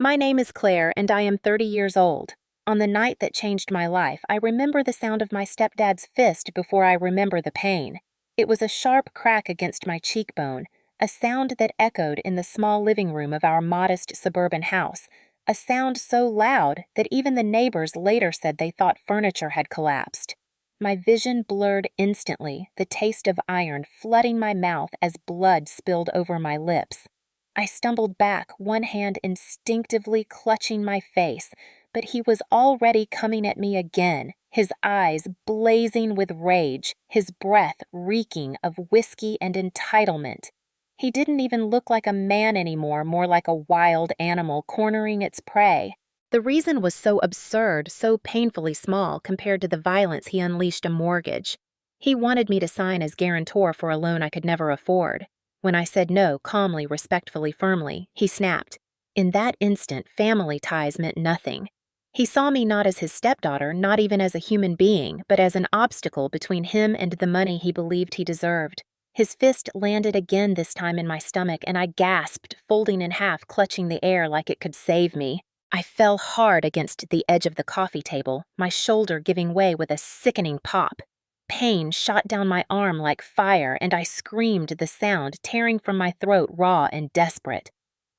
My name is Claire, and I am 30 years old. On the night that changed my life, I remember the sound of my stepdad's fist before I remember the pain. It was a sharp crack against my cheekbone, a sound that echoed in the small living room of our modest suburban house, a sound so loud that even the neighbors later said they thought furniture had collapsed. My vision blurred instantly, the taste of iron flooding my mouth as blood spilled over my lips. I stumbled back, one hand instinctively clutching my face, but he was already coming at me again, his eyes blazing with rage, his breath reeking of whiskey and entitlement. He didn't even look like a man anymore, more like a wild animal cornering its prey. The reason was so absurd, so painfully small compared to the violence he unleashed a mortgage. He wanted me to sign as guarantor for a loan I could never afford. When I said no, calmly, respectfully, firmly, he snapped. In that instant, family ties meant nothing. He saw me not as his stepdaughter, not even as a human being, but as an obstacle between him and the money he believed he deserved. His fist landed again, this time in my stomach, and I gasped, folding in half, clutching the air like it could save me. I fell hard against the edge of the coffee table, my shoulder giving way with a sickening pop. Pain shot down my arm like fire, and I screamed, the sound tearing from my throat raw and desperate.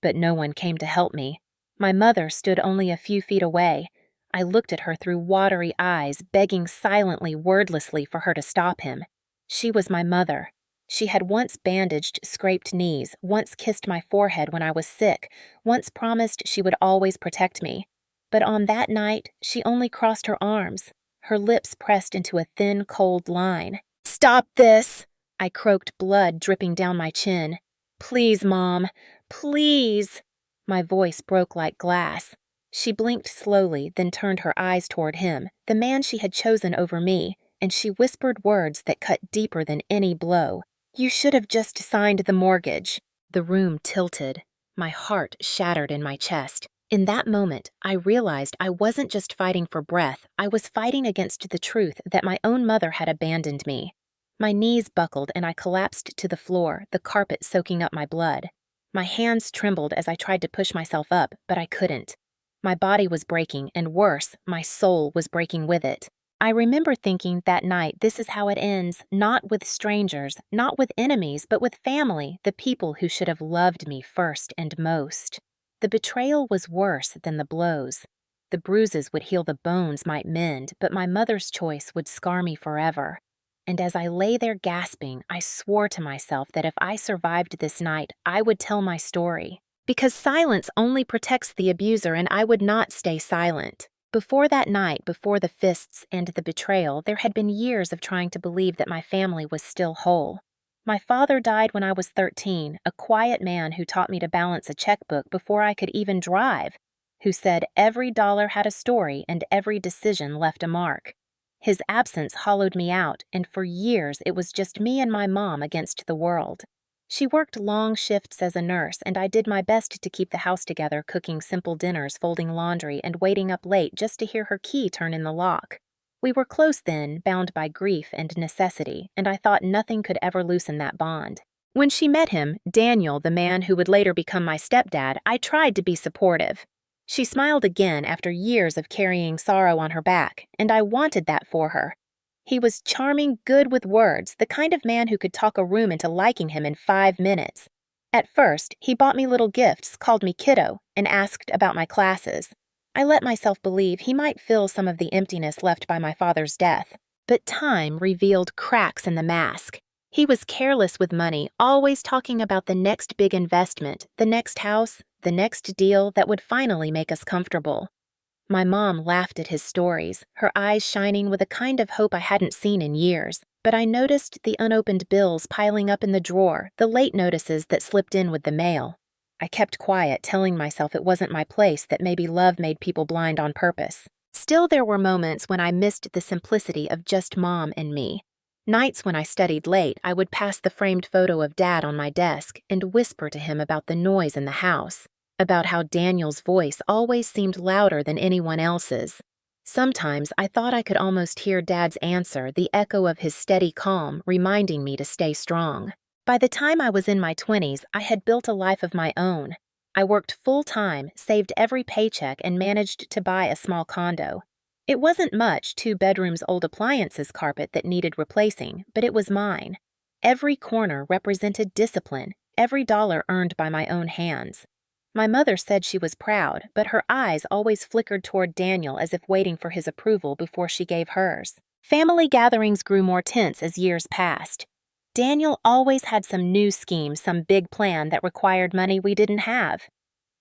But no one came to help me. My mother stood only a few feet away. I looked at her through watery eyes, begging silently, wordlessly for her to stop him. She was my mother. She had once bandaged scraped knees, once kissed my forehead when I was sick, once promised she would always protect me. But on that night, she only crossed her arms. Her lips pressed into a thin, cold line. "Stop this!" I croaked, blood dripping down my chin. "Please, Mom. Please!" My voice broke like glass. She blinked slowly, then turned her eyes toward him, the man she had chosen over me, and she whispered words that cut deeper than any blow. "You should have just signed the mortgage." The room tilted. My heart shattered in my chest. In that moment, I realized I wasn't just fighting for breath, I was fighting against the truth that my own mother had abandoned me. My knees buckled and I collapsed to the floor, the carpet soaking up my blood. My hands trembled as I tried to push myself up, but I couldn't. My body was breaking, and worse, my soul was breaking with it. I remember thinking that night, this is how it ends, not with strangers, not with enemies, but with family, the people who should have loved me first and most. The betrayal was worse than the blows. The bruises would heal, the bones might mend, but my mother's choice would scar me forever. And as I lay there gasping, I swore to myself that if I survived this night, I would tell my story. Because silence only protects the abuser, and I would not stay silent. Before that night, before the fists and the betrayal, there had been years of trying to believe that my family was still whole. My father died when I was 13, a quiet man who taught me to balance a checkbook before I could even drive, who said every dollar had a story and every decision left a mark. His absence hollowed me out, and for years it was just me and my mom against the world. She worked long shifts as a nurse, and I did my best to keep the house together, cooking simple dinners, folding laundry, and waiting up late just to hear her key turn in the lock. We were close then, bound by grief and necessity, and I thought nothing could ever loosen that bond. When she met him, Daniel, the man who would later become my stepdad, I tried to be supportive. She smiled again after years of carrying sorrow on her back, and I wanted that for her. He was charming, good with words, the kind of man who could talk a room into liking him in 5 minutes. At first, he bought me little gifts, called me kiddo, and asked about my classes. I let myself believe he might fill some of the emptiness left by my father's death. But time revealed cracks in the mask. He was careless with money, always talking about the next big investment, the next house, the next deal that would finally make us comfortable. My mom laughed at his stories, her eyes shining with a kind of hope I hadn't seen in years, but I noticed the unopened bills piling up in the drawer, the late notices that slipped in with the mail. I kept quiet, telling myself it wasn't my place, that maybe love made people blind on purpose. Still, there were moments when I missed the simplicity of just Mom and me. Nights when I studied late, I would pass the framed photo of Dad on my desk and whisper to him about the noise in the house, about how Daniel's voice always seemed louder than anyone else's. Sometimes I thought I could almost hear Dad's answer, the echo of his steady calm, reminding me to stay strong. By the time I was in my 20s, I had built a life of my own. I worked full-time, saved every paycheck, and managed to buy a small condo. It wasn't much, 2 bedrooms, old appliances, carpet that needed replacing, but it was mine. Every corner represented discipline, every dollar earned by my own hands. My mother said she was proud, but her eyes always flickered toward Daniel as if waiting for his approval before she gave hers. Family gatherings grew more tense as years passed. Daniel always had some new scheme, some big plan that required money we didn't have.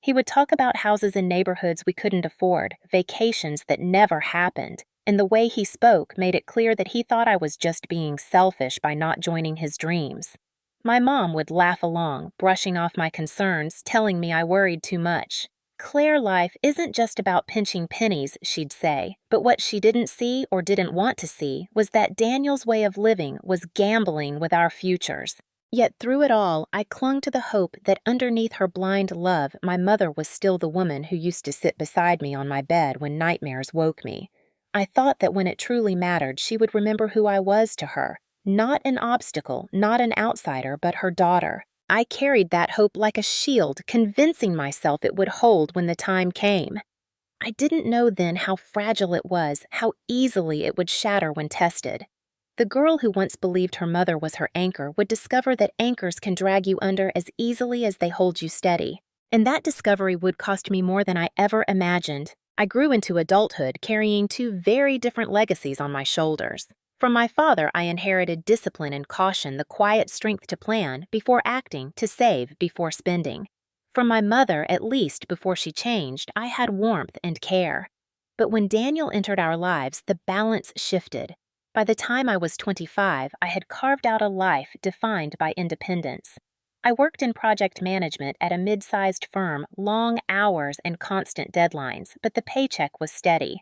He would talk about houses in neighborhoods we couldn't afford, vacations that never happened, and the way he spoke made it clear that he thought I was just being selfish by not joining his dreams. My mom would laugh along, brushing off my concerns, telling me I worried too much. Claire life isn't just about pinching pennies, she'd say, but what she didn't see or didn't want to see was that Daniel's way of living was gambling with our futures. Yet through it all, I clung to the hope that underneath her blind love, my mother was still the woman who used to sit beside me on my bed when nightmares woke me. I thought that when it truly mattered, she would remember who I was to her. Not an obstacle, not an outsider, but her daughter. I carried that hope like a shield, convincing myself it would hold when the time came. I didn't know then how fragile it was, how easily it would shatter when tested. The girl who once believed her mother was her anchor would discover that anchors can drag you under as easily as they hold you steady. And that discovery would cost me more than I ever imagined. I grew into adulthood carrying 2 very different legacies on my shoulders. From my father, I inherited discipline and caution, the quiet strength to plan before acting, to save before spending. From my mother, at least before she changed, I had warmth and care. But when Daniel entered our lives, the balance shifted. By the time I was 25, I had carved out a life defined by independence. I worked in project management at a mid-sized firm, long hours and constant deadlines, but the paycheck was steady.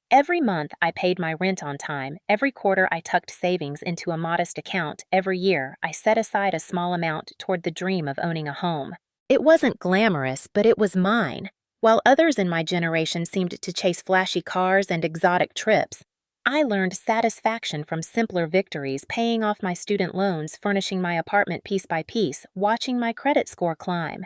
Every month, I paid my rent on time. Every quarter, I tucked savings into a modest account. Every year, I set aside a small amount toward the dream of owning a home. It wasn't glamorous, but it was mine. While others in my generation seemed to chase flashy cars and exotic trips, I learned satisfaction from simpler victories, paying off my student loans, furnishing my apartment piece by piece, watching my credit score climb.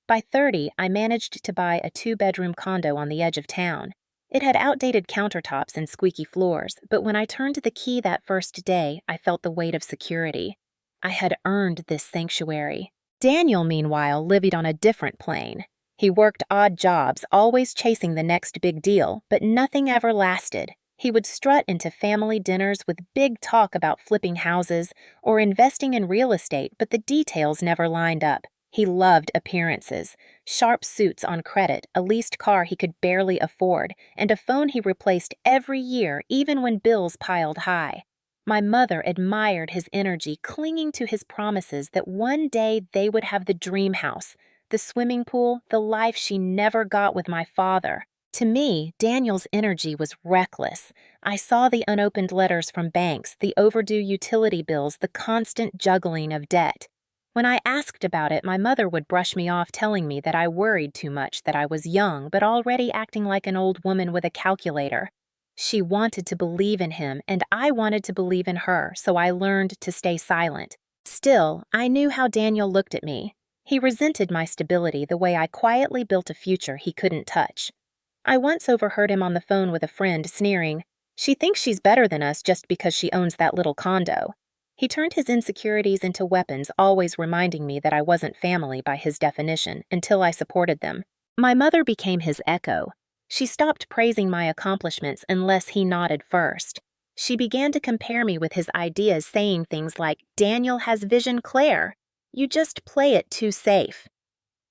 By 30, I managed to buy a 2-bedroom condo on the edge of town. It had outdated countertops and squeaky floors, but when I turned the key that first day, I felt the weight of security. I had earned this sanctuary. Daniel, meanwhile, lived on a different plane. He worked odd jobs, always chasing the next big deal, but nothing ever lasted. He would strut into family dinners with big talk about flipping houses or investing in real estate, but the details never lined up. He loved appearances, sharp suits on credit, a leased car he could barely afford, and a phone he replaced every year, even when bills piled high. My mother admired his energy, clinging to his promises that one day they would have the dream house, the swimming pool, the life she never got with my father. To me, Daniel's energy was reckless. I saw the unopened letters from banks, the overdue utility bills, the constant juggling of debt. When I asked about it, my mother would brush me off, telling me that I worried too much, that I was young, but already acting like an old woman with a calculator. She wanted to believe in him, and I wanted to believe in her, so I learned to stay silent. Still, I knew how Daniel looked at me. He resented my stability, the way I quietly built a future he couldn't touch. I once overheard him on the phone with a friend sneering, "She thinks she's better than us just because she owns that little condo." He turned his insecurities into weapons, always reminding me that I wasn't family by his definition, until I supported them. My mother became his echo. She stopped praising my accomplishments unless he nodded first. She began to compare me with his ideas, saying things like, "Daniel has vision, Claire. You just play it too safe."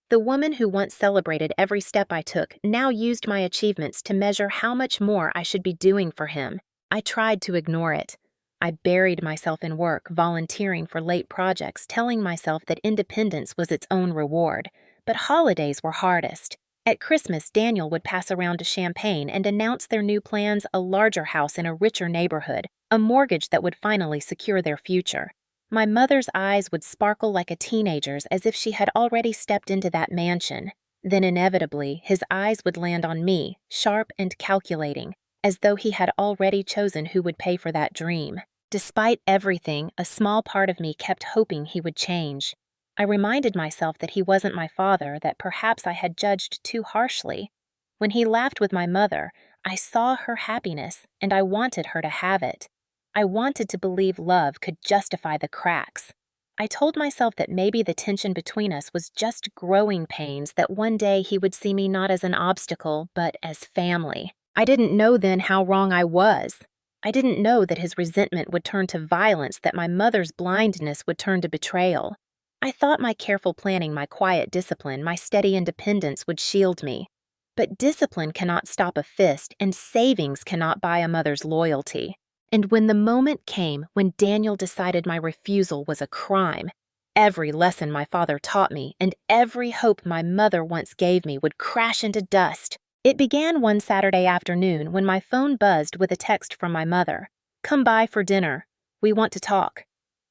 The woman who once celebrated every step I took now used my achievements to measure how much more I should be doing for him. I tried to ignore it. I buried myself in work, volunteering for late projects, telling myself that independence was its own reward. But holidays were hardest. At Christmas, Daniel would pass around a champagne and announce their new plans: a larger house in a richer neighborhood, a mortgage that would finally secure their future. My mother's eyes would sparkle like a teenager's, as if she had already stepped into that mansion. Then inevitably, his eyes would land on me, sharp and calculating, as though he had already chosen who would pay for that dream. Despite everything, a small part of me kept hoping he would change. I reminded myself that he wasn't my father, that perhaps I had judged too harshly. When he laughed with my mother, I saw her happiness, and I wanted her to have it. I wanted to believe love could justify the cracks. I told myself that maybe the tension between us was just growing pains, that one day he would see me not as an obstacle, but as family. I didn't know then how wrong I was. I didn't know that his resentment would turn to violence, that my mother's blindness would turn to betrayal. I thought my careful planning, my quiet discipline, my steady independence would shield me. But discipline cannot stop a fist, and savings cannot buy a mother's loyalty. And when the moment came, when Daniel decided my refusal was a crime, every lesson my father taught me and every hope my mother once gave me would crash into dust. It began one Saturday afternoon when my phone buzzed with a text from my mother. "Come by for dinner. We want to talk."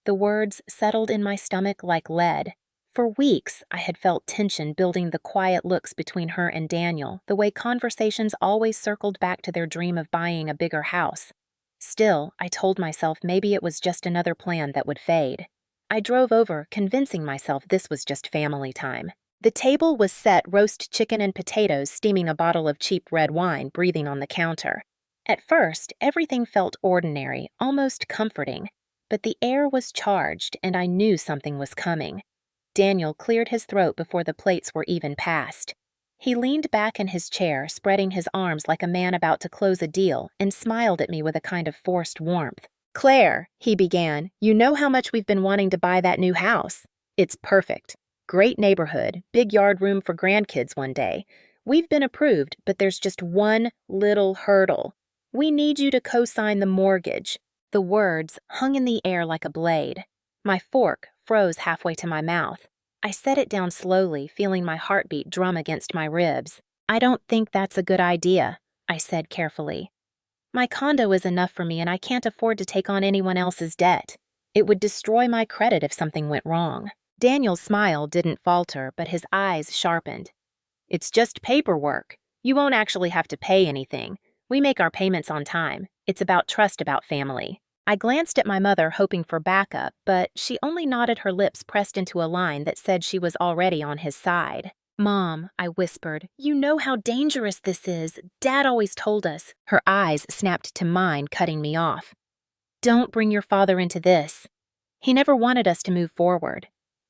The words settled in my stomach like lead. For weeks, I had felt tension building, the quiet looks between her and Daniel, the way conversations always circled back to their dream of buying a bigger house. Still, I told myself maybe it was just another plan that would fade. I drove over, convincing myself this was just family time. The table was set, roast chicken and potatoes, steaming a bottle of cheap red wine breathing on the counter. At first, everything felt ordinary, almost comforting, but the air was charged and I knew something was coming. Daniel cleared his throat before the plates were even passed. He leaned back in his chair, spreading his arms like a man about to close a deal, and smiled at me with a kind of forced warmth. "Claire," he began, "you know how much we've been wanting to buy that new house. It's perfect. Great neighborhood, big yard, room for grandkids one day. We've been approved, but there's just one little hurdle. We need you to co-sign the mortgage." The words hung in the air like a blade. My fork froze halfway to my mouth. I set it down slowly, feeling my heartbeat drum against my ribs. "I don't think that's a good idea," I said carefully. "My condo is enough for me and I can't afford to take on anyone else's debt. It would destroy my credit if something went wrong." Daniel's smile didn't falter, but his eyes sharpened. "It's just paperwork. You won't actually have to pay anything. We make our payments on time. It's about trust, about family." I glanced at my mother, hoping for backup, but she only nodded, her lips pressed into a line that said she was already on his side. "Mom," I whispered, "you know how dangerous this is. Dad always told us." Her eyes snapped to mine, cutting me off. "Don't bring your father into this. He never wanted us to move forward.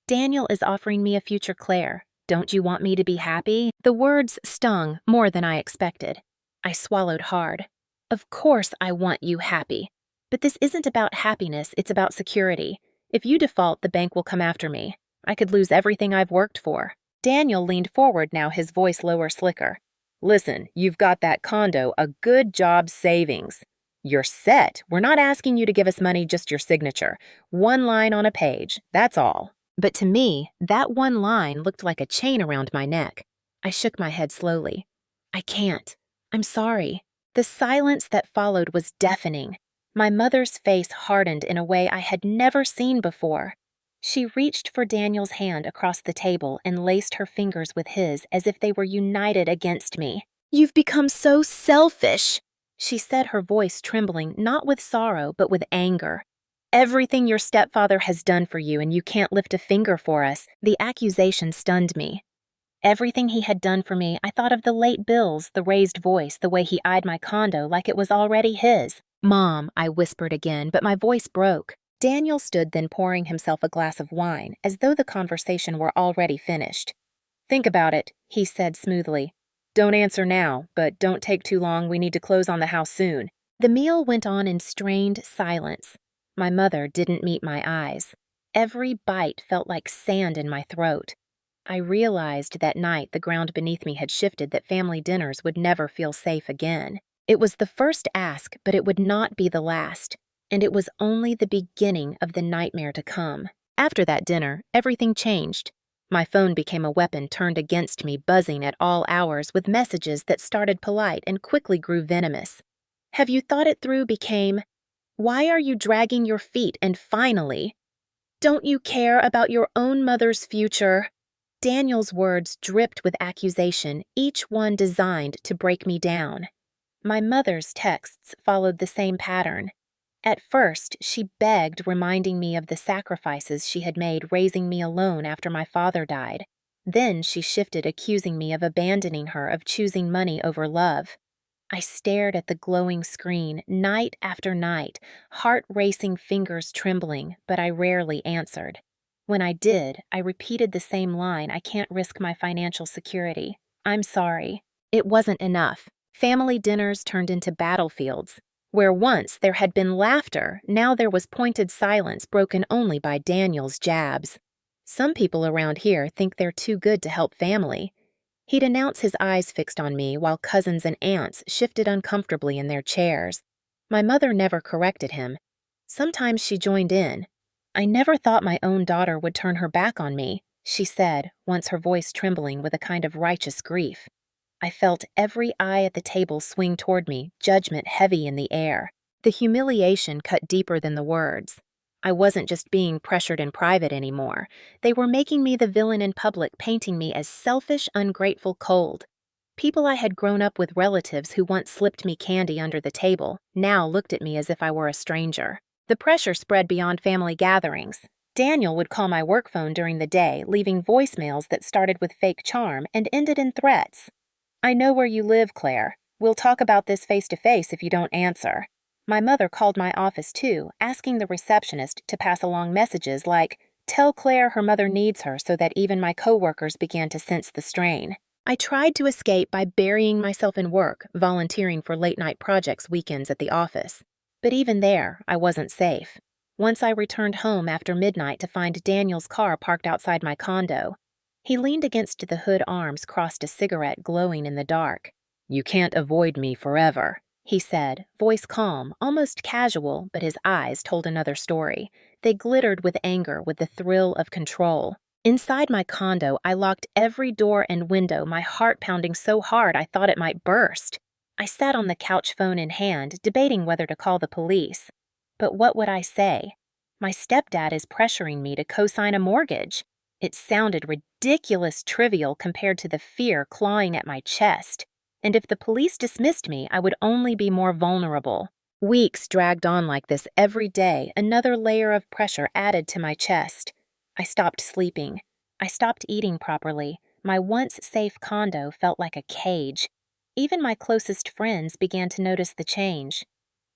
Daniel is offering me a future, Claire. Don't you want me to be happy?" The words stung more than I expected. I swallowed hard. "Of course I want you happy. But this isn't about happiness, it's about security. If you default, the bank will come after me. I could lose everything I've worked for." Daniel leaned forward now, his voice lower, slicker. "Listen, you've got that condo, a good job savings. You're set. We're not asking you to give us money, just your signature. One line on a page, that's all." But to me, that one line looked like a chain around my neck. I shook my head slowly. "I can't. I'm sorry." The silence that followed was deafening. My mother's face hardened in a way I had never seen before. She reached for Daniel's hand across the table and laced her fingers with his as if they were united against me. "You've become so selfish," she said, her voice trembling, not with sorrow, but with anger. "Everything your stepfather has done for you, and you can't lift a finger for us." The accusation stunned me. Everything he had done for me, I thought of the late bills, the raised voice, the way he eyed my condo like it was already his. "Mom," I whispered again, but my voice broke. Daniel stood, then pouring himself a glass of wine, as though the conversation were already finished. "Think about it," he said smoothly. "Don't answer now, but don't take too long. We need to close on the house soon." The meal went on in strained silence. My mother didn't meet my eyes. Every bite felt like sand in my throat. I realized that night the ground beneath me had shifted, that family dinners would never feel safe again. It was the first ask, but it would not be the last, and it was only the beginning of the nightmare to come. After that dinner, everything changed. My phone became a weapon turned against me, buzzing at all hours with messages that started polite and quickly grew venomous. "Have you thought it through?" became, "Why are you dragging your feet?" and finally, "Don't you care about your own mother's future?" Daniel's words dripped with accusation, each one designed to break me down. My mother's texts followed the same pattern. At first, she begged, reminding me of the sacrifices she had made raising me alone after my father died. Then she shifted, accusing me of abandoning her, of choosing money over love. I stared at the glowing screen night after night, heart-racing, fingers trembling, but I rarely answered. When I did, I repeated the same line: I can't risk my financial security. I'm sorry. It wasn't enough. Family dinners turned into battlefields. Where once there had been laughter, now there was pointed silence broken only by Daniel's jabs. Some people around here think they're too good to help family. He'd announce, his eyes fixed on me, while cousins and aunts shifted uncomfortably in their chairs. My mother never corrected him. Sometimes she joined in. I never thought my own daughter would turn her back on me, she said, once her voice trembling with a kind of righteous grief. I felt every eye at the table swing toward me, judgment heavy in the air. The humiliation cut deeper than the words. I wasn't just being pressured in private anymore. They were making me the villain in public, painting me as selfish, ungrateful, cold. People I had grown up with, relatives who once slipped me candy under the table, now looked at me as if I were a stranger. The pressure spread beyond family gatherings. Daniel would call my work phone during the day, leaving voicemails that started with fake charm and ended in threats. I know where you live, Claire. We'll talk about this face to face if you don't answer. My mother called my office too, asking the receptionist to pass along messages like, "Tell Claire her mother needs her," so that even my coworkers began to sense the strain. I tried to escape by burying myself in work, volunteering for late-night projects weekends at the office. But even there, I wasn't safe. Once I returned home after midnight to find Daniel's car parked outside my condo. He leaned against the hood, arms crossed, a cigarette glowing in the dark. "You can't avoid me forever," he said, voice calm, almost casual, but his eyes told another story. They glittered with anger, with the thrill of control. Inside my condo, I locked every door and window, my heart pounding so hard I thought it might burst. I sat on the couch, phone in hand, debating whether to call the police. But what would I say? My stepdad is pressuring me to co-sign a mortgage. It sounded ridiculous, trivial compared to the fear clawing at my chest. And if the police dismissed me, I would only be more vulnerable. Weeks dragged on like this every day, another layer of pressure added to my chest. I stopped sleeping. I stopped eating properly. My once safe condo felt like a cage. Even my closest friends began to notice the change.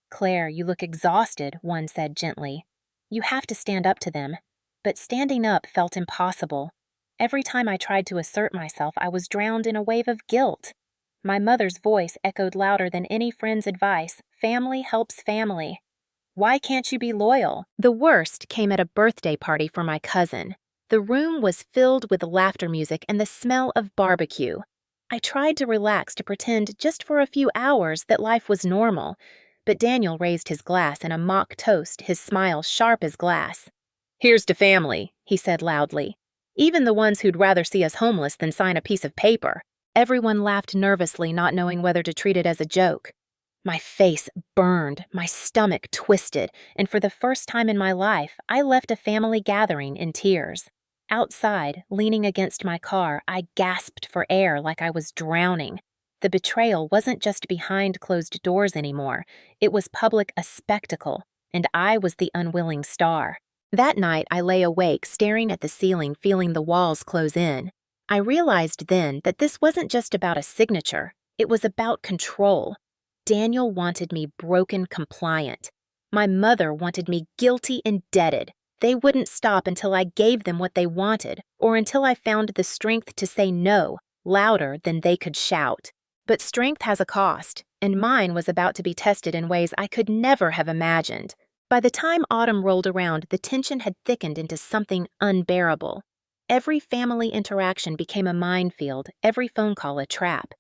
"Claire, you look exhausted," one said gently. "You have to stand up to them." But standing up felt impossible. Every time I tried to assert myself, I was drowned in a wave of guilt. My mother's voice echoed louder than any friend's advice: family helps family. Why can't you be loyal? The worst came at a birthday party for my cousin. The room was filled with laughter music and the smell of barbecue. I tried to relax, to pretend just for a few hours that life was normal. But Daniel raised his glass in a mock toast, his smile sharp as glass. "Here's to family," he said loudly. "Even the ones who'd rather see us homeless than sign a piece of paper." Everyone laughed nervously, not knowing whether to treat it as a joke. My face burned, my stomach twisted, and for the first time in my life, I left a family gathering in tears. Outside, leaning against my car, I gasped for air like I was drowning. The betrayal wasn't just behind closed doors anymore. It was public, a spectacle, and I was the unwilling star. That night, I lay awake, staring at the ceiling, feeling the walls close in. I realized then that this wasn't just about a signature. It was about control. Daniel wanted me broken, compliant. My mother wanted me guilty, indebted. They wouldn't stop until I gave them what they wanted, or until I found the strength to say no, louder than they could shout. But strength has a cost, and mine was about to be tested in ways I could never have imagined. By the time autumn rolled around, the tension had thickened into something unbearable. Every family interaction became a minefield, every phone call a trap.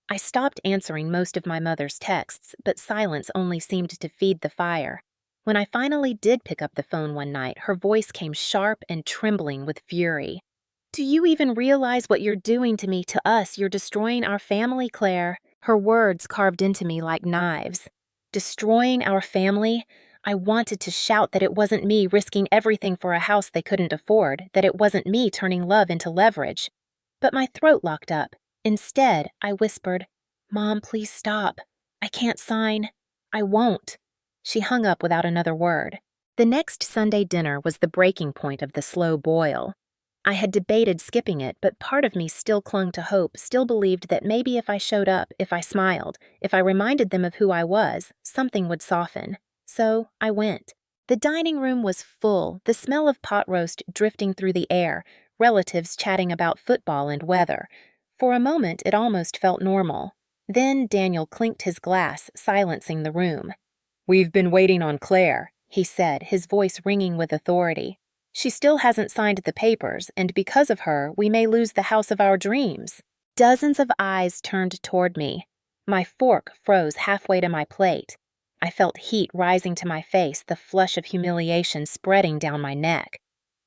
I stopped answering most of my mother's texts, but silence only seemed to feed the fire. When I finally did pick up the phone one night, her voice came sharp and trembling with fury. "Do you even realize what you're doing to me, to us? You're destroying our family, Claire." Her words carved into me like knives. Destroying our family? I wanted to shout that it wasn't me risking everything for a house they couldn't afford, that it wasn't me turning love into leverage. But my throat locked up. Instead, I whispered, "Mom, please stop. I can't sign. I won't." She hung up without another word. The next Sunday dinner was the breaking point of the slow boil. I had debated skipping it, but part of me still clung to hope, still believed that maybe if I showed up, if I smiled, if I reminded them of who I was, something would soften. So I went. The dining room was full, the smell of pot roast drifting through the air, relatives chatting about football and weather. For a moment, it almost felt normal. Then Daniel clinked his glass, silencing the room. "We've been waiting on Claire," he said, his voice ringing with authority. "She still hasn't signed the papers, and because of her, we may lose the house of our dreams." Dozens of eyes turned toward me. My fork froze halfway to my plate. I felt heat rising to my face, the flush of humiliation spreading down my neck.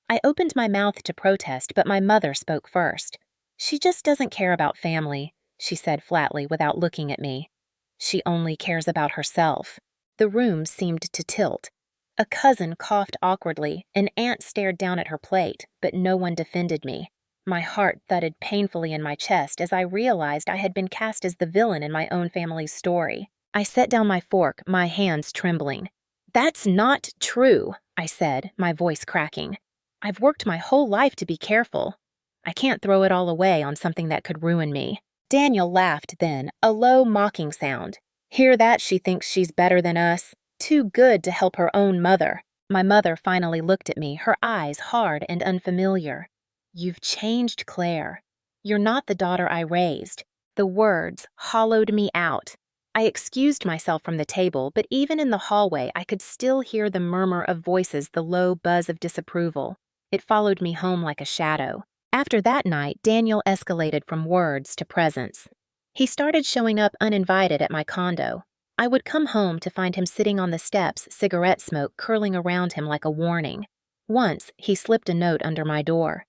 I opened my mouth to protest, but my mother spoke first. "She just doesn't care about family," she said flatly without looking at me. "She only cares about herself." The room seemed to tilt. A cousin coughed awkwardly, an aunt stared down at her plate, but no one defended me. My heart thudded painfully in my chest as I realized I had been cast as the villain in my own family's story. I set down my fork, my hands trembling. "That's not true," I said, my voice cracking. "I've worked my whole life to be careful. I can't throw it all away on something that could ruin me." Daniel laughed then, a low, mocking sound. "Hear that? She thinks she's better than us. Too good to help her own mother." My mother finally looked at me, her eyes hard and unfamiliar. "You've changed, Claire. You're not the daughter I raised." The words hollowed me out. I excused myself from the table, but even in the hallway, I could still hear the murmur of voices, the low buzz of disapproval. It followed me home like a shadow. After that night, Daniel escalated from words to presence. He started showing up uninvited at my condo. I would come home to find him sitting on the steps, cigarette smoke curling around him like a warning. Once, he slipped a note under my door.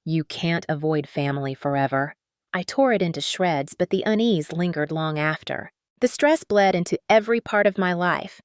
"You can't avoid family forever." I tore it into shreds, but the unease lingered long after. The stress bled into every part of my life.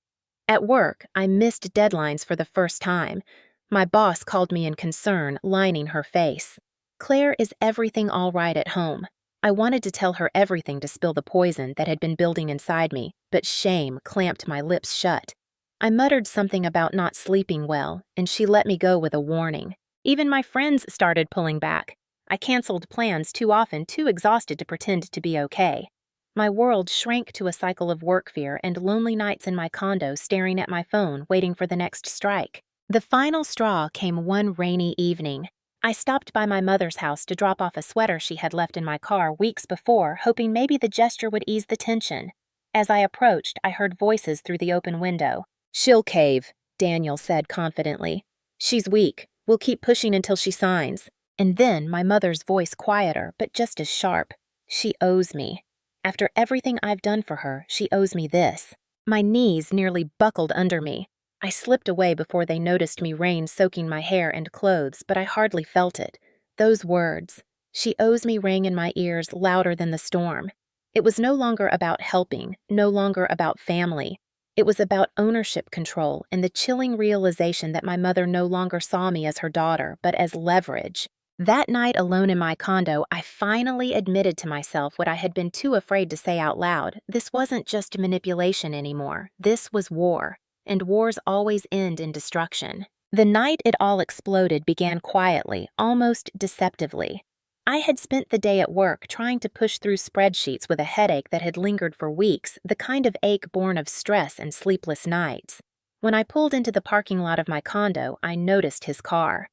At work, I missed deadlines for the first time. My boss called me in concern, lining her face. "Claire, is everything all right at home?" I wanted to tell her everything to spill the poison that had been building inside me, but shame clamped my lips shut. I muttered something about not sleeping well, and she let me go with a warning. Even my friends started pulling back. I canceled plans too often, too exhausted to pretend to be okay. My world shrank to a cycle of work fear and lonely nights in my condo staring at my phone, waiting for the next strike. The final straw came one rainy evening. I stopped by my mother's house to drop off a sweater she had left in my car weeks before, hoping maybe the gesture would ease the tension. As I approached, I heard voices through the open window. "She'll cave," Daniel said confidently. "She's weak. We'll keep pushing until she signs." And then my mother's voice quieter, but just as sharp. "She owes me. After everything I've done for her, she owes me this." My knees nearly buckled under me. I slipped away before they noticed me, rain soaking my hair and clothes, but I hardly felt it. Those words, "She owes me," rang in my ears louder than the storm. It was no longer about helping, no longer about family. It was about ownership control and the chilling realization that my mother no longer saw me as her daughter, but as leverage. That night alone in my condo, I finally admitted to myself what I had been too afraid to say out loud. This wasn't just manipulation anymore. This was war, and wars always end in destruction. The night it all exploded began quietly, almost deceptively. I had spent the day at work trying to push through spreadsheets with a headache that had lingered for weeks, the kind of ache born of stress and sleepless nights. When I pulled into the parking lot of my condo, I noticed his car.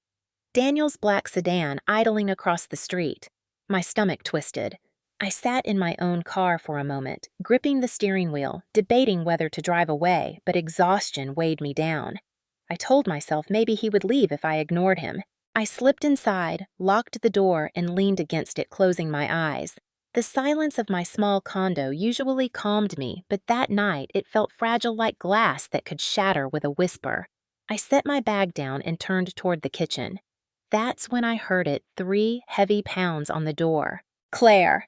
Daniel's black sedan idling across the street. My stomach twisted. I sat in my own car for a moment, gripping the steering wheel, debating whether to drive away, but exhaustion weighed me down. I told myself maybe he would leave if I ignored him. I slipped inside, locked the door, and leaned against it, closing my eyes. The silence of my small condo usually calmed me, but that night it felt fragile like glass that could shatter with a whisper. I set my bag down and turned toward the kitchen. That's when I heard it, 3 heavy pounds on the door. "Claire."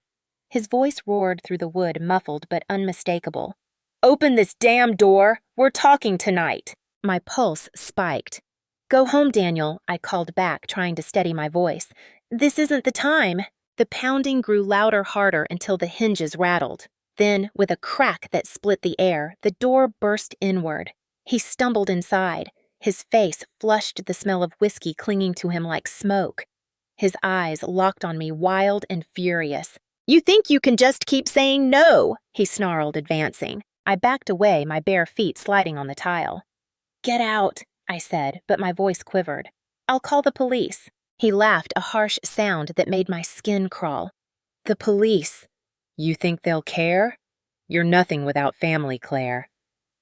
His voice roared through the wood, muffled but unmistakable. "Open this damn door! We're talking tonight!" My pulse spiked. "Go home, Daniel," I called back, trying to steady my voice. "This isn't the time." The pounding grew louder, harder, until the hinges rattled. Then, with a crack that split the air, the door burst inward. He stumbled inside, his face flushed the smell of whiskey clinging to him like smoke. His eyes locked on me, wild and furious. "You think you can just keep saying no?" he snarled, advancing. I backed away, my bare feet sliding on the tile. "Get out," I said, but my voice quivered. "I'll call the police." He laughed, a harsh sound that made my skin crawl. "The police. You think they'll care? You're nothing without family, Claire.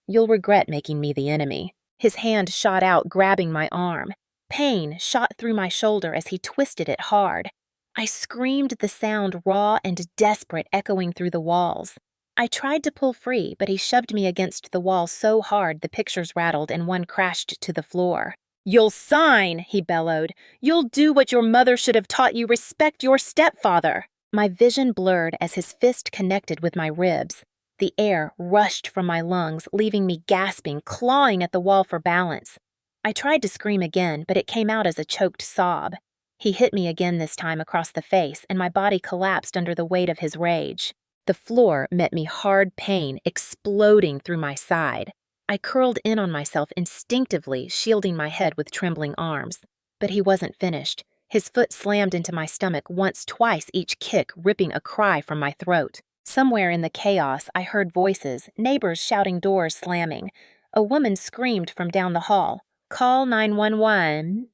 You'll regret making me the enemy." His hand shot out, grabbing my arm. Pain shot through my shoulder as he twisted it hard. I screamed, the sound raw and desperate echoing through the walls. I tried to pull free, but he shoved me against the wall so hard the pictures rattled and one crashed to the floor. "You'll sign," he bellowed. "You'll do what your mother should have taught you. Respect your stepfather." My vision blurred as his fist connected with my ribs. The air rushed from my lungs, leaving me gasping, clawing at the wall for balance. I tried to scream again, but it came out as a choked sob. He hit me again, this time across the face, and my body collapsed under the weight of his rage. The floor met me hard pain, exploding through my side. I curled in on myself instinctively, shielding my head with trembling arms. But he wasn't finished. His foot slammed into my stomach once, twice, each kick ripping a cry from my throat. Somewhere in the chaos, I heard voices, neighbors shouting, doors slamming. A woman screamed from down the hall, "Call 911.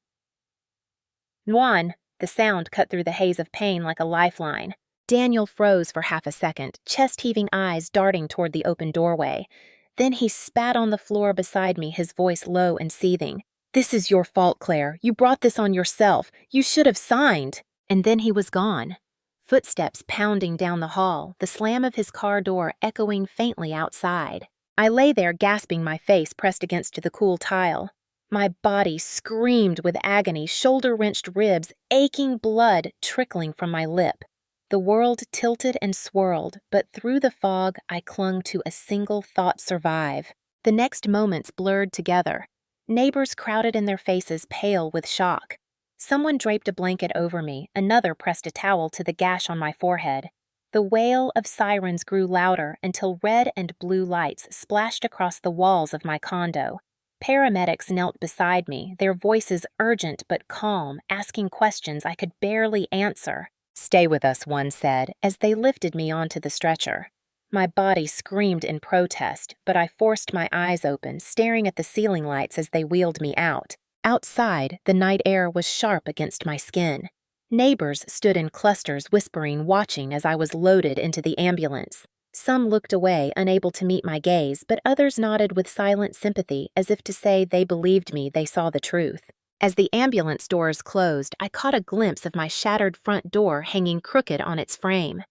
Juan." The sound cut through the haze of pain like a lifeline. Daniel froze for half a second, chest-heaving eyes darting toward the open doorway. Then he spat on the floor beside me, his voice low and seething. "This is your fault, Claire. You brought this on yourself. You should have signed." And then he was gone. Footsteps pounding down the hall, the slam of his car door echoing faintly outside. I lay there gasping, my face pressed against the cool tile. My body screamed with agony, shoulder-wrenched ribs, aching blood trickling from my lip. The world tilted and swirled, but through the fog I clung to a single thought: survive. The next moments blurred together. Neighbors crowded in their faces, pale with shock. Someone draped a blanket over me, another pressed a towel to the gash on my forehead. The wail of sirens grew louder until red and blue lights splashed across the walls of my condo. Paramedics knelt beside me, their voices urgent but calm, asking questions I could barely answer. "Stay with us," one said, as they lifted me onto the stretcher. My body screamed in protest, but I forced my eyes open, staring at the ceiling lights as they wheeled me out. Outside, the night air was sharp against my skin. Neighbors stood in clusters, whispering, watching as I was loaded into the ambulance. Some looked away, unable to meet my gaze, but others nodded with silent sympathy, as if to say they believed me, they saw the truth. As the ambulance doors closed, I caught a glimpse of my shattered front door hanging crooked on its frame.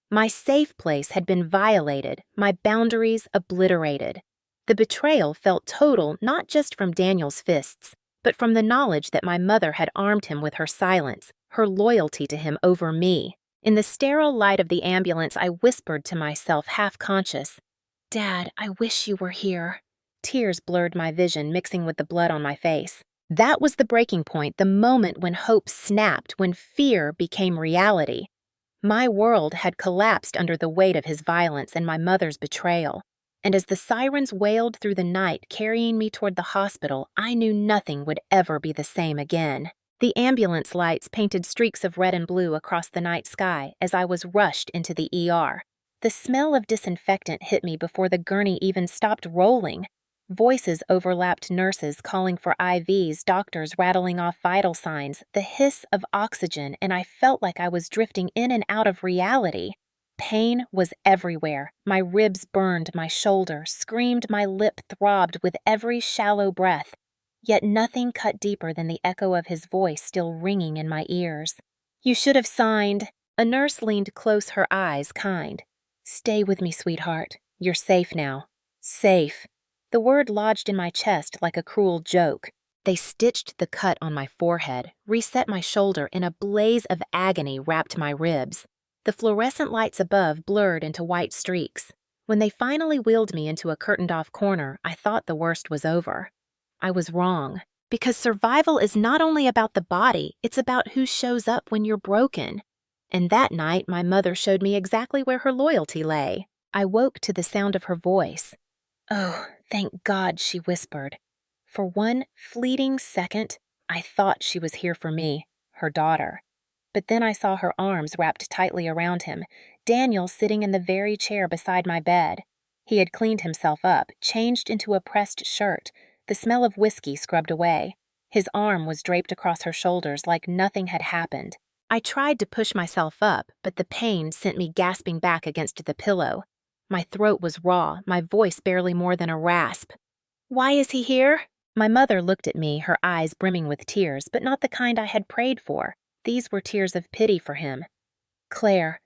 My safe place had been violated, my boundaries obliterated. The betrayal felt total, not just from Daniel's fists, but from the knowledge that my mother had armed him with her silence, her loyalty to him over me. In the sterile light of the ambulance, I whispered to myself, half-conscious, "Dad, I wish you were here." Tears blurred my vision, mixing with the blood on my face. That was the breaking point, the moment when hope snapped, when fear became reality. My world had collapsed under the weight of his violence and my mother's betrayal. And as the sirens wailed through the night, carrying me toward the hospital, I knew nothing would ever be the same again. The ambulance lights painted streaks of red and blue across the night sky as I was rushed into the ER. The smell of disinfectant hit me before the gurney even stopped rolling. Voices overlapped, nurses calling for IVs, doctors rattling off vital signs, the hiss of oxygen, and I felt like I was drifting in and out of reality. Pain was everywhere. My ribs burned, my shoulder screamed, my lip throbbed with every shallow breath. Yet nothing cut deeper than the echo of his voice still ringing in my ears. "You should have signed." A nurse leaned close, her eyes kind. "Stay with me, sweetheart. You're safe now. Safe." The word lodged in my chest like a cruel joke. They stitched the cut on my forehead, reset my shoulder, and a blaze of agony wrapped my ribs. The fluorescent lights above blurred into white streaks. When they finally wheeled me into a curtained-off corner, I thought the worst was over. I was wrong, because survival is not only about the body, it's about who shows up when you're broken. And that night, my mother showed me exactly where her loyalty lay. I woke to the sound of her voice. "Oh, "Thank God," she whispered. For one fleeting second, I thought she was here for me, her daughter. But then I saw her arms wrapped tightly around him, Daniel sitting in the very chair beside my bed. He had cleaned himself up, changed into a pressed shirt, the smell of whiskey scrubbed away. His arm was draped across her shoulders like nothing had happened. I tried to push myself up, but the pain sent me gasping back against the pillow. My throat was raw, my voice barely more than a rasp. "Why is he here?" My mother looked at me, her eyes brimming with tears, but not the kind I had prayed for. These were tears of pity for him. "Claire,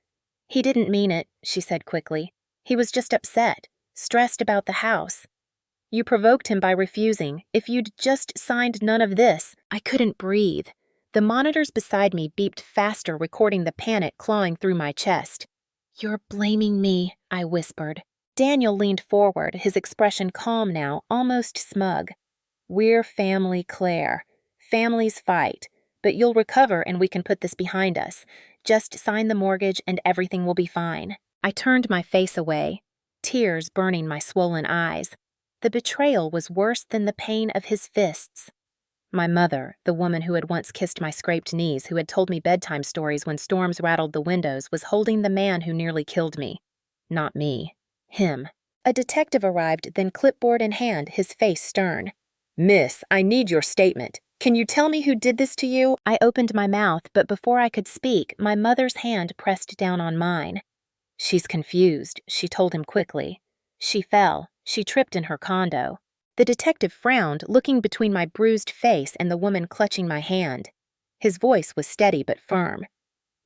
he didn't mean it," she said quickly. "He was just upset, stressed about the house. You provoked him by refusing. If you'd just signed none of this." I couldn't breathe. The monitors beside me beeped faster, recording the panic clawing through my chest. "You're blaming me," I whispered. Daniel leaned forward, his expression calm now, almost smug. "We're family, Claire. Families fight. But you'll recover and we can put this behind us. Just sign the mortgage and everything will be fine." I turned my face away, tears burning my swollen eyes. The betrayal was worse than the pain of his fists. My mother, the woman who had once kissed my scraped knees, who had told me bedtime stories when storms rattled the windows, was holding the man who nearly killed me. Not me. Him. A detective arrived, then clipboard in hand, his face stern. "Miss, I need your statement. Can you tell me who did this to you?" I opened my mouth, but before I could speak, my mother's hand pressed down on mine. "She's confused," she told him quickly. "She fell. She tripped in her condo." The detective frowned, looking between my bruised face and the woman clutching my hand. His voice was steady but firm.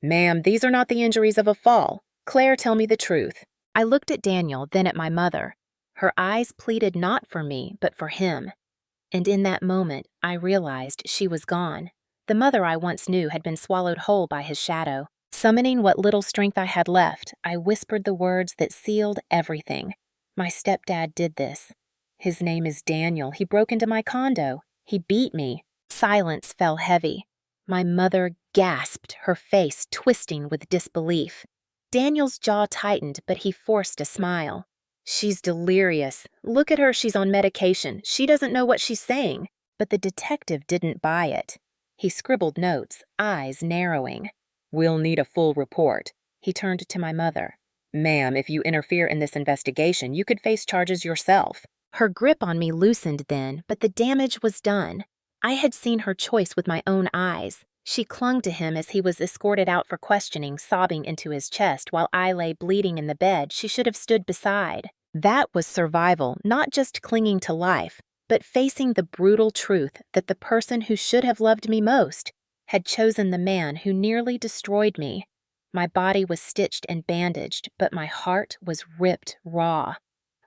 "Ma'am, these are not the injuries of a fall. Claire, tell me the truth." I looked at Daniel, then at my mother. Her eyes pleaded not for me, but for him. And in that moment, I realized she was gone. The mother I once knew had been swallowed whole by his shadow. Summoning what little strength I had left, I whispered the words that sealed everything. "My stepdad did this. His name is Daniel. He broke into my condo. He beat me." Silence fell heavy. My mother gasped, her face twisting with disbelief. Daniel's jaw tightened, but he forced a smile. "She's delirious. Look at her, she's on medication. She doesn't know what she's saying." But the detective didn't buy it. He scribbled notes, eyes narrowing. "We'll need a full report." He turned to my mother. "Ma'am, if you interfere in this investigation, you could face charges yourself." Her grip on me loosened then, but the damage was done. I had seen her choice with my own eyes. She clung to him as he was escorted out for questioning, sobbing into his chest while I lay bleeding in the bed she should have stood beside. That was survival, not just clinging to life, but facing the brutal truth that the person who should have loved me most had chosen the man who nearly destroyed me. My body was stitched and bandaged, but my heart was ripped raw.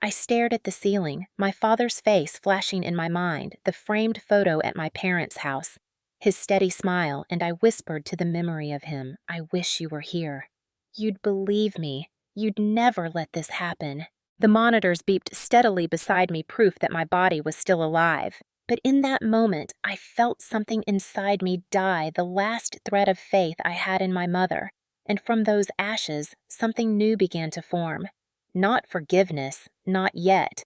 I stared at the ceiling, my father's face flashing in my mind, the framed photo at my parents' house, his steady smile, and I whispered to the memory of him, "I wish you were here. You'd believe me. You'd never let this happen." The monitors beeped steadily beside me, proof that my body was still alive. But in that moment, I felt something inside me die, the last thread of faith I had in my mother. And from those ashes, something new began to form. Not forgiveness, not yet,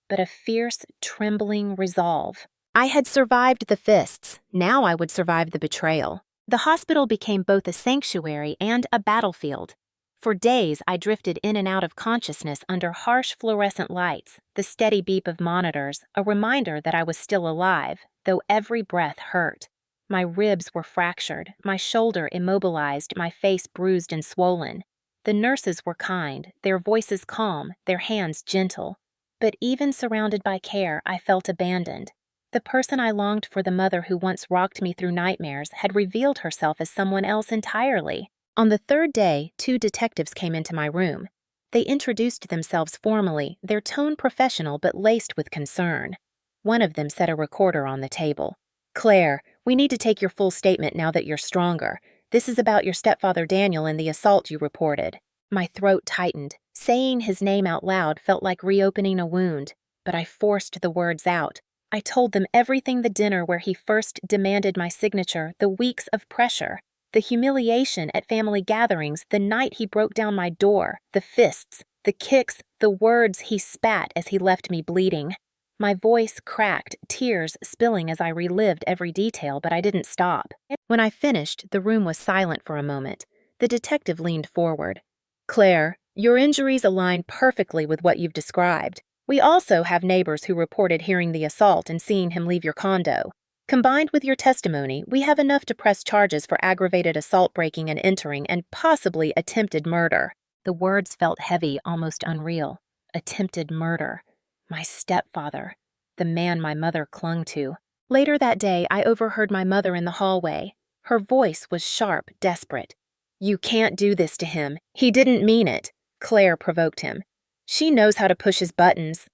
but a fierce, trembling resolve. I had survived the fists. Now I would survive the betrayal. The hospital became both a sanctuary and a battlefield. For days, I drifted in and out of consciousness under harsh fluorescent lights, the steady beep of monitors, a reminder that I was still alive, though every breath hurt. My ribs were fractured, my shoulder immobilized, my face bruised and swollen. The nurses were kind, their voices calm, their hands gentle. But even surrounded by care, I felt abandoned. The person I longed for, the mother who once rocked me through nightmares, had revealed herself as someone else entirely. On the third day, 2 detectives came into my room. They introduced themselves formally, their tone professional but laced with concern. One of them set a recorder on the table. "Claire, we need to take your full statement now that you're stronger. This is about your stepfather Daniel and the assault you reported." My throat tightened. Saying his name out loud felt like reopening a wound, but I forced the words out. I told them everything: the dinner where he first demanded my signature, the weeks of pressure, the humiliation at family gatherings, the night he broke down my door, the fists, the kicks, the words he spat as he left me bleeding. My voice cracked, tears spilling as I relived every detail, but I didn't stop. When I finished, the room was silent for a moment. The detective leaned forward. "Claire, your injuries align perfectly with what you've described. We also have neighbors who reported hearing the assault and seeing him leave your condo. Combined with your testimony, we have enough to press charges for aggravated assault, breaking and entering, and possibly attempted murder." The words felt heavy, almost unreal. Attempted murder. My stepfather. The man my mother clung to. Later that day, I overheard my mother in the hallway. Her voice was sharp, desperate. "You can't do this to him. He didn't mean it." Claire provoked him. "She knows how to push his buttons."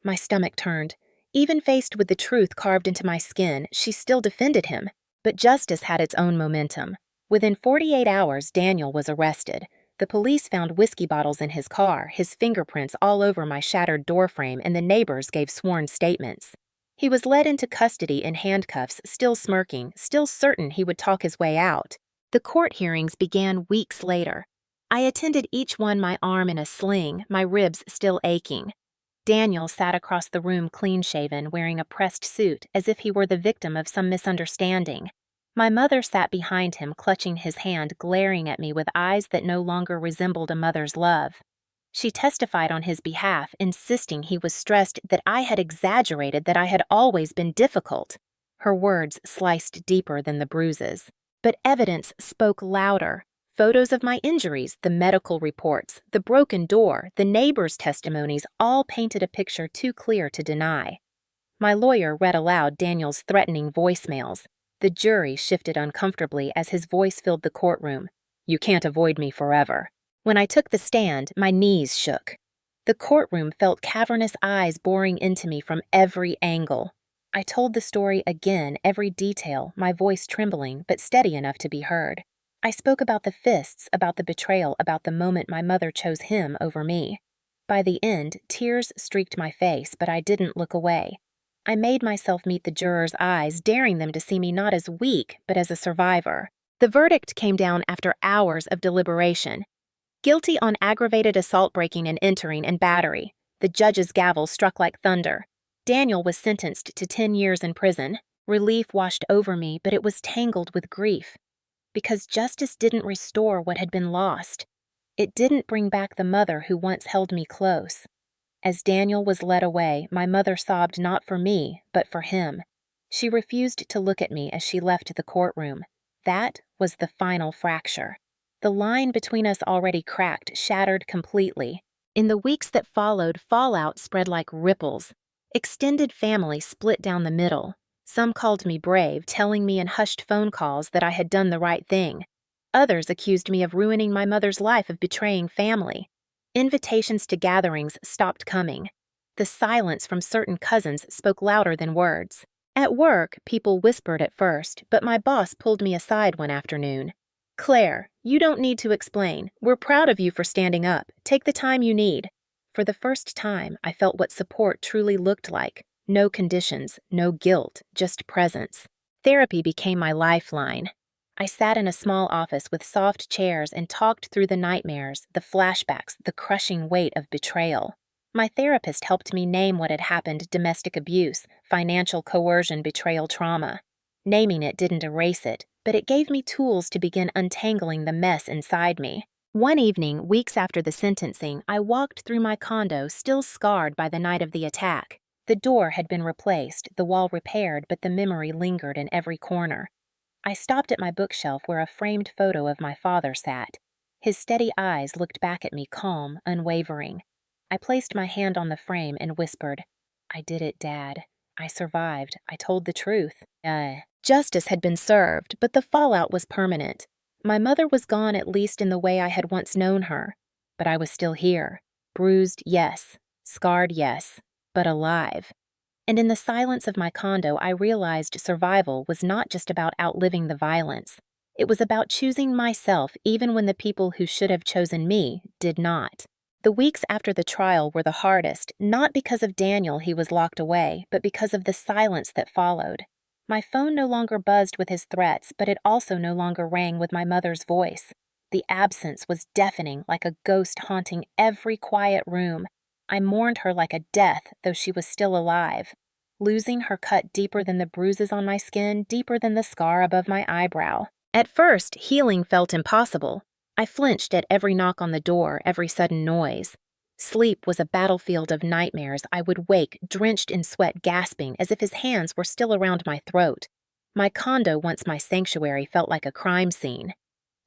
My stomach turned. Even faced with the truth carved into my skin, she still defended him. But justice had its own momentum. Within 48 hours, Daniel was arrested. The police found whiskey bottles in his car, his fingerprints all over my shattered doorframe, and the neighbors gave sworn statements. He was led into custody in handcuffs, still smirking, still certain he would talk his way out. The court hearings began weeks later. I attended each one, my arm in a sling, my ribs still aching. Daniel sat across the room, clean-shaven, wearing a pressed suit, as if he were the victim of some misunderstanding. My mother sat behind him, clutching his hand, glaring at me with eyes that no longer resembled a mother's love. She testified on his behalf, insisting he was stressed, that I had exaggerated, that I had always been difficult. Her words sliced deeper than the bruises. But evidence spoke louder. Photos of my injuries, the medical reports, the broken door, the neighbors' testimonies all painted a picture too clear to deny. My lawyer read aloud Daniel's threatening voicemails. The jury shifted uncomfortably as his voice filled the courtroom. "You can't avoid me forever." When I took the stand, my knees shook. The courtroom felt cavernous eyes boring into me from every angle. I told the story again, every detail, my voice trembling, but steady enough to be heard. I spoke about the fists, about the betrayal, about the moment my mother chose him over me. By the end, tears streaked my face, but I didn't look away. I made myself meet the jurors' eyes, daring them to see me not as weak, but as a survivor. The verdict came down after hours of deliberation. Guilty on aggravated assault, breaking and entering, and battery. The judge's gavel struck like thunder. Daniel was sentenced to 10 years in prison. Relief washed over me, but it was tangled with grief. Because justice didn't restore what had been lost. It didn't bring back the mother who once held me close. As Daniel was led away, my mother sobbed not for me, but for him. She refused to look at me as she left the courtroom. That was the final fracture. The line between us, already cracked, shattered completely. In the weeks that followed, fallout spread like ripples. Extended family split down the middle. Some called me brave, telling me in hushed phone calls that I had done the right thing. Others accused me of ruining my mother's life, of betraying family. Invitations to gatherings stopped coming. The silence from certain cousins spoke louder than words. At work, people whispered at first, but my boss pulled me aside one afternoon. "Claire, you don't need to explain. We're proud of you for standing up. Take the time you need." For the first time, I felt what support truly looked like. No conditions, no guilt, just presence. Therapy became my lifeline. I sat in a small office with soft chairs and talked through the nightmares, the flashbacks, the crushing weight of betrayal. My therapist helped me name what had happened: domestic abuse, financial coercion, betrayal trauma. Naming it didn't erase it, but it gave me tools to begin untangling the mess inside me. One evening, weeks after the sentencing, I walked through my condo, still scarred by the night of the attack. The door had been replaced, the wall repaired, but the memory lingered in every corner. I stopped at my bookshelf where a framed photo of my father sat. His steady eyes looked back at me, calm, unwavering. I placed my hand on the frame and whispered, "I did it, Dad. I survived. I told the truth." Justice had been served, but the fallout was permanent. My mother was gone, at least in the way I had once known her. But I was still here. Bruised, yes. Scarred, yes. But alive. And in the silence of my condo, I realized survival was not just about outliving the violence. It was about choosing myself even when the people who should have chosen me did not. The weeks after the trial were the hardest, not because of Daniel, he was locked away, but because of the silence that followed. My phone no longer buzzed with his threats, but it also no longer rang with my mother's voice. The absence was deafening, like a ghost haunting every quiet room. I mourned her like a death, though she was still alive. Losing her cut deeper than the bruises on my skin, deeper than the scar above my eyebrow. At first, healing felt impossible. I flinched at every knock on the door, every sudden noise. Sleep was a battlefield of nightmares. I would wake, drenched in sweat, gasping, as if his hands were still around my throat. My condo, once my sanctuary, felt like a crime scene.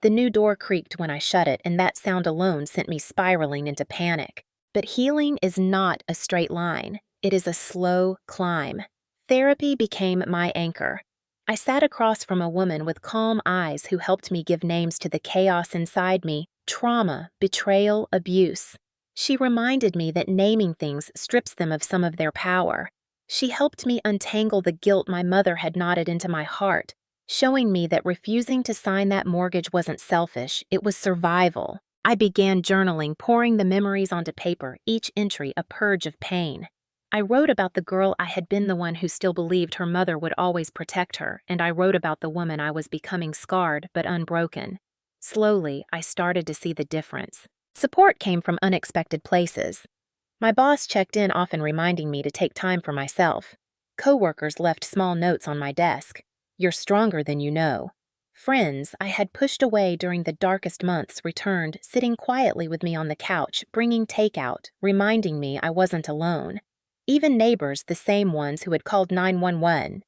The new door creaked when I shut it, and that sound alone sent me spiraling into panic. But healing is not a straight line. It is a slow climb. Therapy became my anchor. I sat across from a woman with calm eyes who helped me give names to the chaos inside me: trauma, betrayal, abuse. She reminded me that naming things strips them of some of their power. She helped me untangle the guilt my mother had knotted into my heart, showing me that refusing to sign that mortgage wasn't selfish, it was survival. I began journaling, pouring the memories onto paper, each entry a purge of pain. I wrote about the girl I had been, the one who still believed her mother would always protect her, and I wrote about the woman I was becoming, scarred but unbroken. Slowly, I started to see the difference. Support came from unexpected places. My boss checked in, often reminding me to take time for myself. Coworkers left small notes on my desk. "You're stronger than you know." Friends I had pushed away during the darkest months returned, sitting quietly with me on the couch, bringing takeout, reminding me I wasn't alone. Even neighbors, the same ones who had called 911.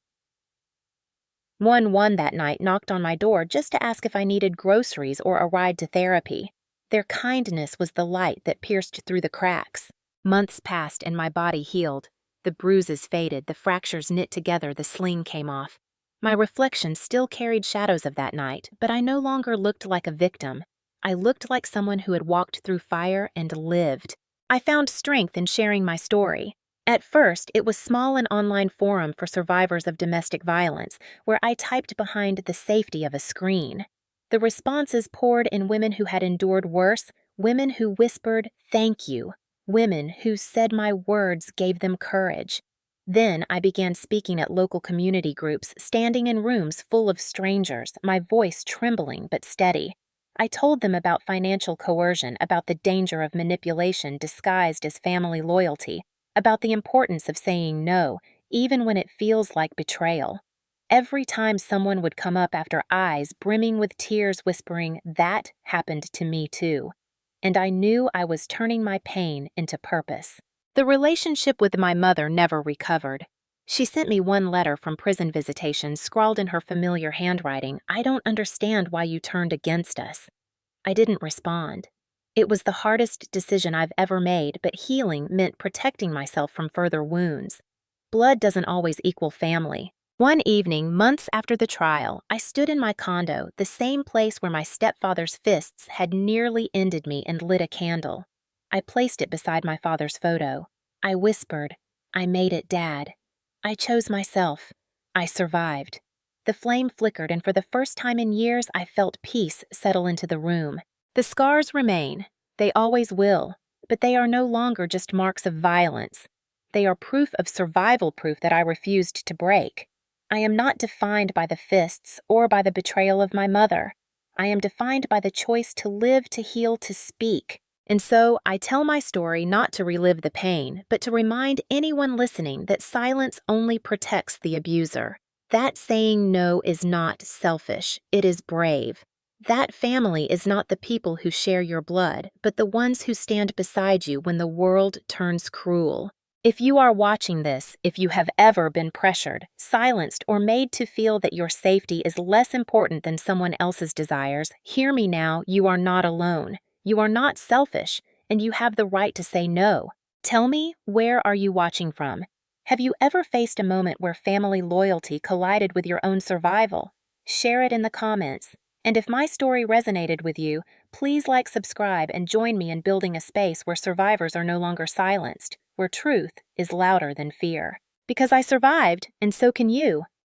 One that night knocked on my door just to ask if I needed groceries or a ride to therapy. Their kindness was the light that pierced through the cracks. Months passed and my body healed. The bruises faded, the fractures knit together, the sling came off. My reflection still carried shadows of that night, but I no longer looked like a victim. I looked like someone who had walked through fire and lived. I found strength in sharing my story. At first, it was small, an online forum for survivors of domestic violence, where I typed behind the safety of a screen. The responses poured in: women who had endured worse, women who whispered, "Thank you," women who said my words gave them courage. Then I began speaking at local community groups, standing in rooms full of strangers, my voice trembling but steady. I told them about financial coercion, about the danger of manipulation disguised as family loyalty, about the importance of saying no, even when it feels like betrayal. Every time someone would come up after eyes brimming with tears, whispering, "That happened to me too." And I knew I was turning my pain into purpose. The relationship with my mother never recovered. She sent me one letter from prison visitation, scrawled in her familiar handwriting: "I don't understand why you turned against us." I didn't respond. It was the hardest decision I've ever made, but healing meant protecting myself from further wounds. Blood doesn't always equal family. One evening, months after the trial, I stood in my condo, the same place where my stepfather's fists had nearly ended me, and lit a candle. I placed it beside my father's photo. I whispered, "I made it, Dad. I chose myself. I survived." The flame flickered, and for the first time in years, I felt peace settle into the room. The scars remain. They always will. But they are no longer just marks of violence. They are proof of survival, proof that I refused to break. I am not defined by the fists or by the betrayal of my mother. I am defined by the choice to live, to heal, to speak. And so I tell my story not to relive the pain, but to remind anyone listening that silence only protects the abuser. That saying no is not selfish, it is brave. That family is not the people who share your blood, but the ones who stand beside you when the world turns cruel. If you are watching this, if you have ever been pressured, silenced, or made to feel that your safety is less important than someone else's desires, hear me now: you are not alone. You are not selfish, and you have the right to say no. Tell me, where are you watching from? Have you ever faced a moment where family loyalty collided with your own survival? Share it in the comments. And if my story resonated with you, please like, subscribe, and join me in building a space where survivors are no longer silenced, where truth is louder than fear. Because I survived, and so can you.